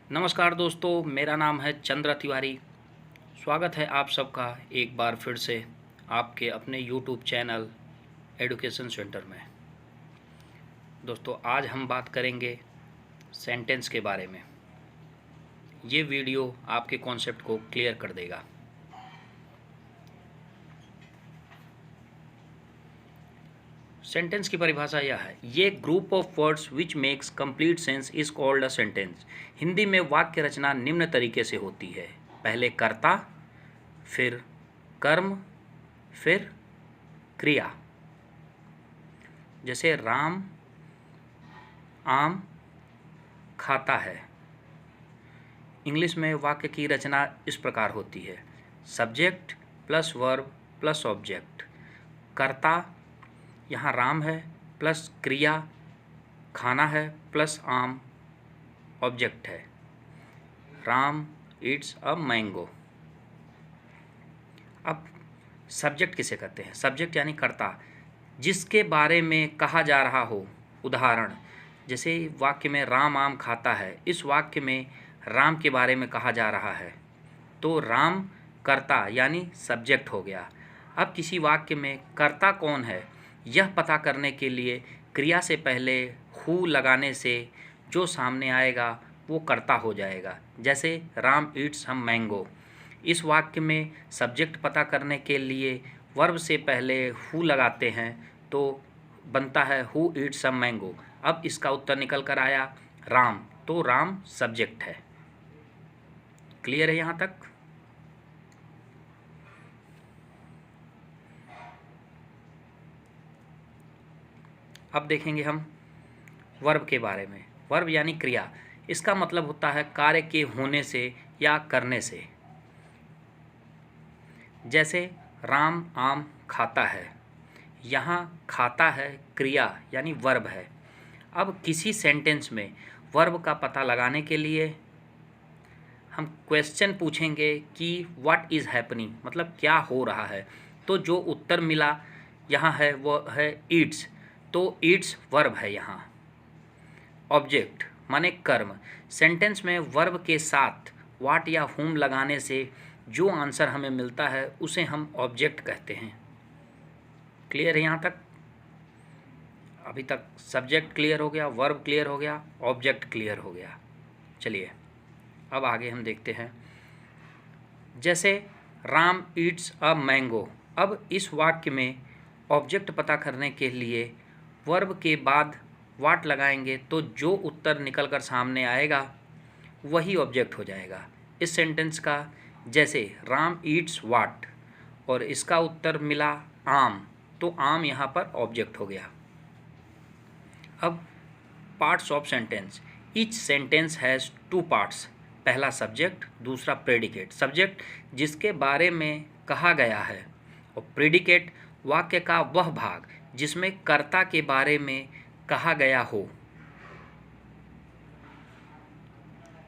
नमस्कार दोस्तों, मेरा नाम है चंद्र तिवारी। स्वागत है आप सबका एक बार फिर से आपके अपने यूट्यूब चैनल एजुकेशन सेंटर में। दोस्तों, आज हम बात करेंगे सेंटेंस के बारे में। ये वीडियो आपके कॉन्सेप्ट को क्लियर कर देगा। सेंटेंस की परिभाषा यह है, ये group of words which makes complete sense is called a sentence. Hindi में वाक्य रचना निम्न तरीके से होती है। पहले कर्ता, फिर कर्म, फिर क्रिया। जैसे राम आम खाता है। इंग्लिश में वाक्य की रचना इस प्रकार होती है, subject plus verb plus object. कर्ता यहाँ राम है प्लस क्रिया खाना है प्लस आम ऑब्जेक्ट है, राम ईट्स अ मैंगो। अब सब्जेक्ट किसे कहते हैं? सब्जेक्ट यानी कर्ता, जिसके बारे में कहा जा रहा हो। उदाहरण, जैसे वाक्य में राम आम खाता है, इस वाक्य में राम के बारे में कहा जा रहा है, तो राम कर्ता यानी सब्जेक्ट हो गया। अब किसी वाक्य में कर्ता कौन है यह पता करने के लिए क्रिया से पहले हु लगाने से जो सामने आएगा वो कर्ता हो जाएगा। जैसे राम ईट्स सम मैंगो। इस वाक्य में सब्जेक्ट पता करने के लिए वर्ब से पहले हु लगाते हैं तो बनता है हु ईट्स सम मैंगो। अब इसका उत्तर निकल कर आया राम, तो राम सब्जेक्ट है। क्लियर है यहाँ तक? अब देखेंगे हम वर्ब के बारे में। वर्ब यानी क्रिया, इसका मतलब होता है कार्य के होने से या करने से। जैसे राम आम खाता है, यहाँ खाता है क्रिया यानी वर्ब है। अब किसी सेंटेंस में वर्ब का पता लगाने के लिए हम क्वेश्चन पूछेंगे कि व्हाट इज़ हैपनिंग, मतलब क्या हो रहा है। तो जो उत्तर मिला यहाँ है वो है ईट्स, तो ईट्स वर्ब है यहाँ। ऑब्जेक्ट माने कर्म। सेंटेंस में वर्ब के साथ व्हाट या हुम लगाने से जो आंसर हमें मिलता है उसे हम ऑब्जेक्ट कहते हैं। क्लियर है यहाँ तक? अभी तक सब्जेक्ट क्लियर हो गया, वर्ब क्लियर हो गया, ऑब्जेक्ट क्लियर हो गया। चलिए अब आगे हम देखते हैं। जैसे राम ईट्स अ मैंगो। अब इस वाक्य में ऑब्जेक्ट पता करने के लिए वर्ब के बाद वाट लगाएंगे तो जो उत्तर निकल कर सामने आएगा वही ऑब्जेक्ट हो जाएगा इस सेंटेंस का। जैसे राम ईट्स वाट और इसका उत्तर मिला आम, तो आम यहाँ पर ऑब्जेक्ट हो गया। अब parts of sentence. Each sentence has two parts. पहला सब्जेक्ट, दूसरा प्रेडिकेट। सब्जेक्ट जिसके बारे में कहा गया है और प्रेडिकेट वाक्य का वह भाग जिसमें कर्ता के बारे में कहा गया हो।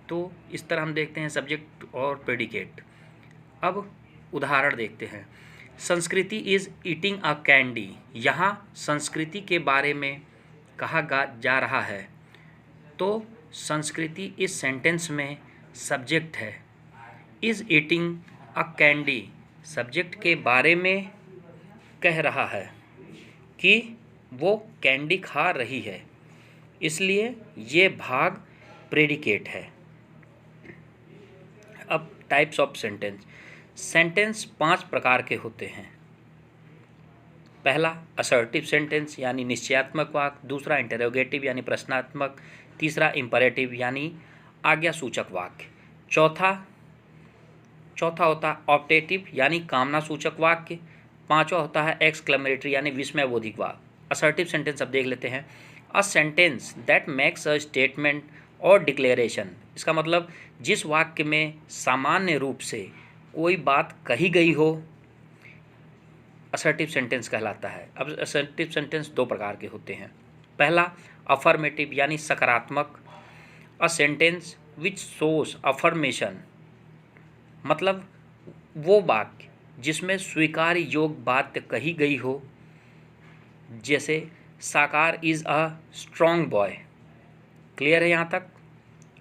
तो इस तरह हम देखते हैं सब्जेक्ट और प्रेडिकेट। अब उदाहरण देखते हैं। संस्कृति इज़ ईटिंग अ कैंडी। यहाँ संस्कृति के बारे में कहा जा रहा है, तो संस्कृति इस सेंटेंस में सब्जेक्ट है। Is eating a candy subject के बारे में कह रहा है कि वो कैंडी खा रही है, इसलिए ये भाग प्रेडिकेट है। अब टाइप्स ऑफ सेंटेंस। सेंटेंस 5 प्रकार के होते हैं। पहला असर्टिव सेंटेंस यानी निश्चयात्मक वाक्य, दूसरा इंटरोगेटिव यानी प्रश्नात्मक, तीसरा इंपरेटिव यानी आज्ञासूचक वाक्य, चौथा होता है ऑप्टेटिव यानी कामना सूचक वाक्य, पांचवा होता है एक्सक्लेमेटरी यानी विस्मयबोधिक वाक्य। असर्टिव सेंटेंस अब देख लेते हैं। A sentence that makes a statement और डिक्लेरेशन। इसका मतलब जिस वाक्य में सामान्य रूप से कोई बात कही गई हो असर्टिव सेंटेंस कहलाता है। अब असर्टिव सेंटेंस 2 प्रकार के होते हैं। पहला अफर्मेटिव यानी सकारात्मक। अ सेंटेंस विच शोज अफर्मेशन, मतलब वो वाक्य जिसमें स्वीकार्य योग्य बात कही गई हो। जैसे साकार is a strong boy. Clear है यहाँ तक?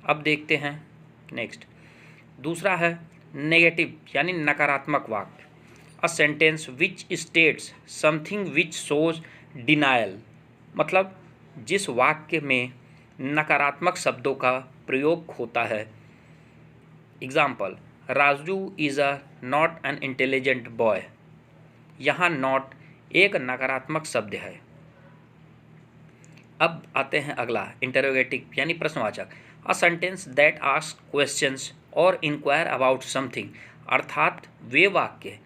अब देखते हैं नेक्स्ट, दूसरा है नेगेटिव यानी नकारात्मक वाक्य। अ sentence which states something which shows denial, मतलब जिस वाक्य में नकारात्मक शब्दों का प्रयोग होता है। Example, Raju is a not an intelligent boy. यहाँ नॉट एक नकारात्मक शब्द है। अब आते हैं अगला, इंटरोगेटिव यानी प्रश्नवाचक। A sentence that ask questions और इंक्वायर अबाउट समथिंग, अर्थात वे वाक्य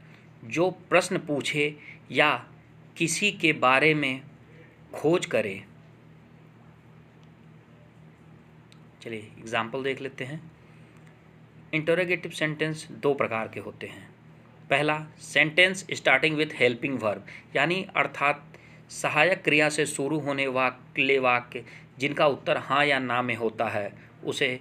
जो प्रश्न पूछे या किसी के बारे में खोज करे। चलिए एग्जाम्पल देख लेते हैं। इंटरोगेटिव सेंटेंस दो प्रकार के होते हैं। पहला, sentence starting with helping verb, यानी अर्थात सहायक क्रिया से शुरू होने वाले वाक्य जिनका उत्तर हाँ या ना में होता है, उसे,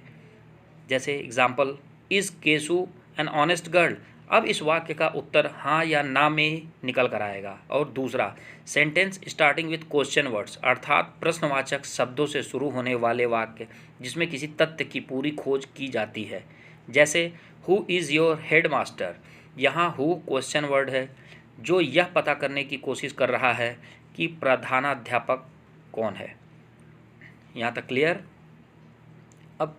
जैसे example, is Keshu an honest girl. अब इस वाक्य का उत्तर हाँ या ना में निकल कर आएगा। और दूसरा, sentence starting with question words, अर्थात प्रश्नवाचक शब्दों से शुरू होने वाले वाक्य जिसमें किसी तथ्य की पूरी खोज की जाती है। जैसे, who is your head master. यहाँ हु क्वेश्चन वर्ड है जो यह पता करने की कोशिश कर रहा है कि प्रधानाध्यापक कौन है। यहाँ तक क्लियर। अब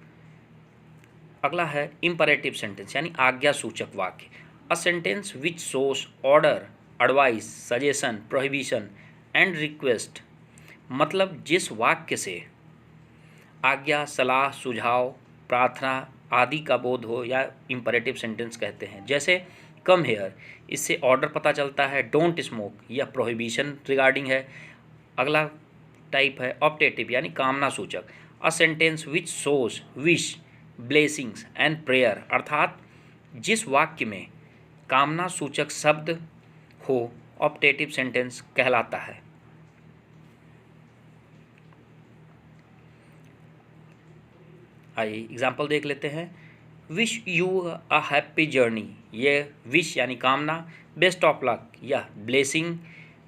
अगला है इम्परेटिव सेंटेंस यानी आज्ञा सूचक वाक्य। अ sentence which shows order, advice, suggestion, prohibition and request, मतलब जिस वाक्य से आज्ञा, सलाह, सुझाव, प्रार्थना आदि का बोध हो या इम्परेटिव सेंटेंस कहते हैं। जैसे कम हेयर, इससे ऑर्डर पता चलता है। डोंट स्मोक, यह प्रोहिबिशन रिगार्डिंग है। अगला टाइप है ऑप्टेटिव यानी कामना सूचक। अ sentence which shows wish, blessings and prayer, अर्थात जिस वाक्य में कामना सूचक शब्द हो ऑप्टेटिव सेंटेंस कहलाता है। आइए एग्जाम्पल देख लेते हैं। Wish you a happy journey, ये विश यानी कामना। बेस्ट ऑफ लक यह blessing.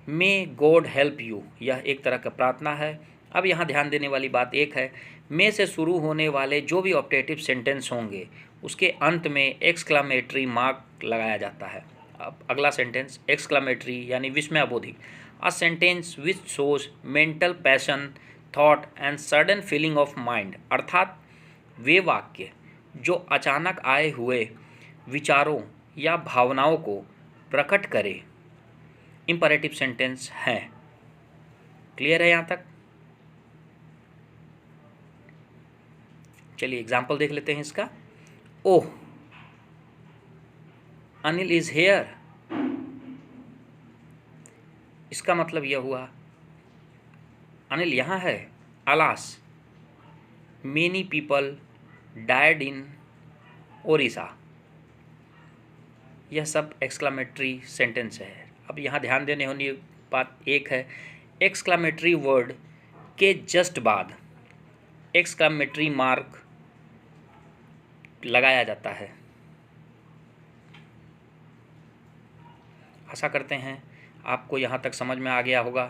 May God help you, यह एक तरह का प्रार्थना है। अब यहाँ ध्यान देने वाली बात एक है, मे से शुरू होने वाले जो भी ऑप्टेटिव सेंटेंस होंगे उसके अंत में एक्सक्लामेटरी मार्क लगाया जाता है। अब अगला सेंटेंस एक्सक्लामेटरी यानी विस्मयाबोधिक। A sentence which shows mental passion, thought and sudden feeling of mind, अर्थात वे वाक्य जो अचानक आए हुए विचारों या भावनाओं को प्रकट करे इम्परेटिव सेंटेंस हैं। क्लियर है यहाँ तक? चलिए एग्जाम्पल देख लेते हैं इसका। ओह, अनिल इज हेयर, इसका मतलब यह हुआ अनिल यहाँ है। Alas, many people died in Odisha, यह सब एक्सक्लामेटरी सेंटेंस है। अब यहाँ ध्यान देने होनी बात एक है, एक्सक्लामेटरी वर्ड के जस्ट बाद एक्सक्लामेटरी मार्क लगाया जाता है। आशा करते हैं आपको यहाँ तक समझ में आ गया होगा।